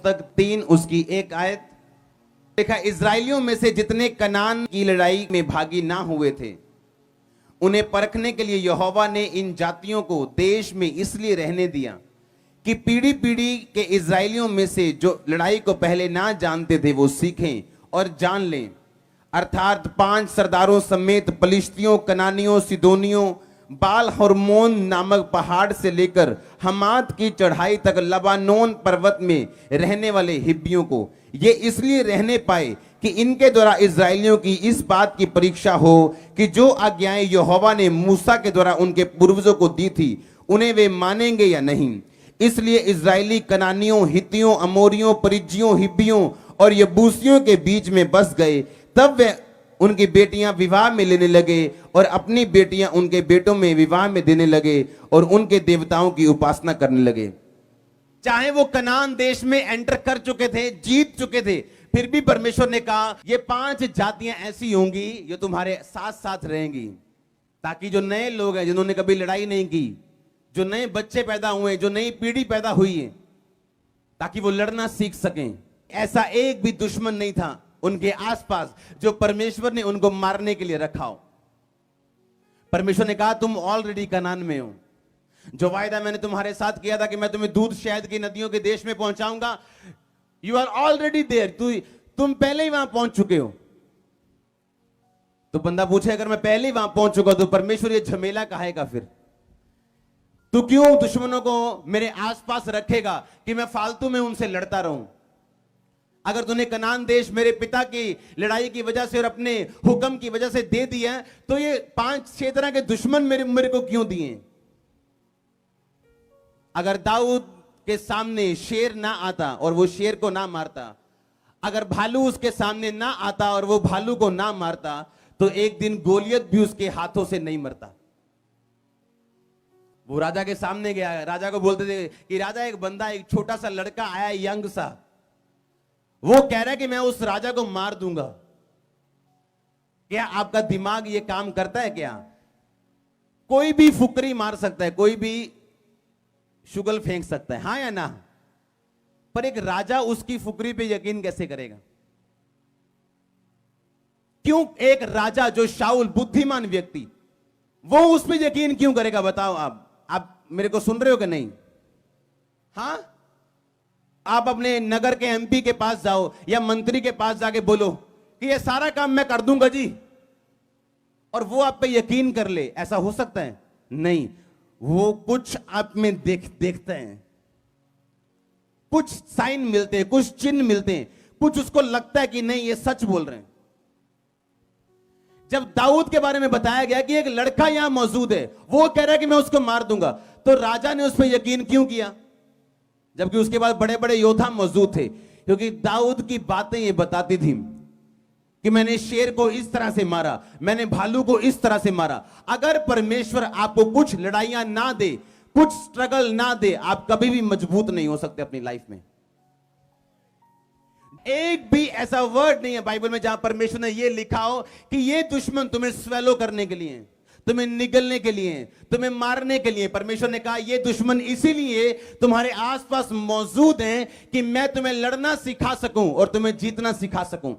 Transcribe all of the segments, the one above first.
पुस्तक 3 उसकी 1 आयत। देखा, इजराइलियों में से जितने कनान की लड़ाई में भागी ना हुए थे, उन्हें परखने के लिए यहोवा ने इन जातियों को देश में इसलिए रहने दिया कि पीढ़ी पीढ़ी के इजराइलियों में से जो लड़ाई को पहले ना जानते थे वो सीखें और जान लें। अर्थात 5 सरदारों समेत पलिश्तियों, कनानियों, सिदोनियों, बाल हर्मोन नामक पहाड़ से लेकर हमात की चढ़ाई तक लबानोन पर्वत में रहने वाले हिब्बियों को ये इसलिए रहने पाए कि इनके द्वारा इजराइलियों की इस बात की परीक्षा हो कि जो आज्ञाएं यहोवा ने मूसा के द्वारा उनके पूर्वजों को दी थी उन्हें वे मानेंगे या नहीं। इसलिए इजराइली कनानियों, हित्तियों, अमोरियों, परिज्जियों, हिब्बियों और यबूसियों के बीच में बस गए। तब वे उनकी बेटियां विवाह में लेने लगे और अपनी बेटियां उनके बेटों में विवाह में देने लगे और उनके देवताओं की उपासना करने लगे। चाहे वो कनान देश में एंटर कर चुके थे, जीत चुके थे, फिर भी परमेश्वर ने कहा ये 5 जातियां ऐसी होंगी जो तुम्हारे साथ साथ रहेंगी, ताकि जो नए लोग हैं जिन्होंने कभी लड़ाई नहीं की, जो नए बच्चे पैदा हुए, जो नई पीढ़ी पैदा हुई है, ताकि वो लड़ना सीख सकें। ऐसा एक भी दुश्मन नहीं था उनके आसपास जो परमेश्वर ने उनको मारने के लिए रखा हो। परमेश्वर ने कहा तुम ऑलरेडी कनान में हो। जो वायदा मैंने तुम्हारे साथ किया था कि मैं तुम्हें दूध शहद की नदियों के देश में पहुंचाऊंगा, यू आर ऑलरेडी देयर, तुम पहले ही वहां पहुंच चुके हो। तो बंदा पूछे अगर मैं पहले ही वहां पहुंच चुका तो परमेश्वर ये झमेला काहे का फिर? तू क्यों दुश्मनों को मेरे आसपास रखेगा कि मैं फालतू में उनसे लड़ता रहूं? अगर तूने कनान देश मेरे पिता की लड़ाई की वजह से और अपने हुक्म की वजह से दे दिया तो ये 5-6 तरह के दुश्मन मेरे को क्यों दिए? अगर दाऊद के सामने शेर ना आता और वो शेर को ना मारता, अगर भालू उसके सामने ना आता और वो भालू को ना मारता, तो एक दिन गोलियत भी उसके हाथों से नहीं मरता। वो राजा के सामने गया, राजा को बोलते थे कि राजा एक बंदा, एक छोटा सा लड़का आया, यंग सा, वो कह रहा है कि मैं उस राजा को मार दूंगा। क्या आपका दिमाग ये काम करता है क्या? कोई भी फुकरी मार सकता है, कोई भी शुगल फेंक सकता है, हाँ या ना? पर एक राजा उसकी फुकरी पे यकीन कैसे करेगा? क्यों एक राजा जो शाऊल बुद्धिमान व्यक्ति, वो उस पर यकीन क्यों करेगा? बताओ आप मेरे को सुन रहे हो कि नहीं? हाँ, आप अपने नगर के एमपी के पास जाओ या मंत्री के पास जाके बोलो कि ये सारा काम मैं कर दूंगा जी, और वो आप पे यकीन कर ले, ऐसा हो सकता है? नहीं। वो कुछ आप में देखते हैं, कुछ साइन मिलते हैं, कुछ चिन्ह मिलते हैं, कुछ उसको लगता है कि नहीं ये सच बोल रहे हैं। जब दाऊद के बारे में बताया गया कि एक लड़का यहां मौजूद है, वो कह रहा है कि मैं उसको मार दूंगा, तो राजा ने उस पर यकीन क्यों किया? जबकि उसके बाद बड़े बड़े योद्धा मौजूद थे, क्योंकि दाऊद की बातें ये बताती थी कि मैंने शेर को इस तरह से मारा, मैंने भालू को इस तरह से मारा। अगर परमेश्वर आपको कुछ लड़ाइयां ना दे, कुछ स्ट्रगल ना दे, आप कभी भी मजबूत नहीं हो सकते अपनी लाइफ में। एक भी ऐसा वर्ड नहीं है बाइबल में जहां परमेश्वर ने यह लिखा हो कि ये दुश्मन तुम्हें स्वेलो करने के लिए, तुम्हें निगलने के लिए, तुम्हें मारने के लिए। परमेश्वर ने कहा ये दुश्मन इसीलिए तुम्हारे आसपास मौजूद हैं कि मैं तुम्हें लड़ना सिखा सकूं और तुम्हें जीतना सिखा सकूं।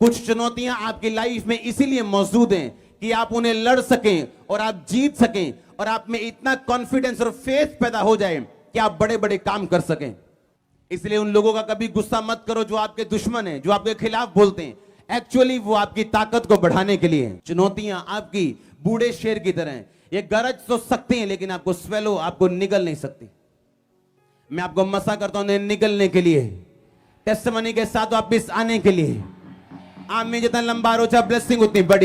कुछ चुनौतियां आपकी लाइफ में इसीलिए मौजूद हैं कि आप उन्हें लड़ सकें और आप जीत सकें, और आप में इतना कॉन्फिडेंस और फेथ पैदा हो जाए कि आप बड़े बड़े काम कर सकें। इसलिए उन लोगों का कभी गुस्सा मत करो जो आपके दुश्मन हैं, जो आपके खिलाफ बोलते हैं। एक्चुअली वो आपकी ताकत को बढ़ाने के लिए। चुनौतियां आपकी बूढ़े शेर की तरह हैं, ये गरज तो सकती हैं लेकिन आपको स्वेलो, आपको निगल नहीं सकती। मैं आपको मसा करता हूं निगलने के लिए, टेस्टिमनी के साथ वापिस आने के लिए। आमीन। जितना लंबा रोचा ब्लेसिंग उतनी बड़ी।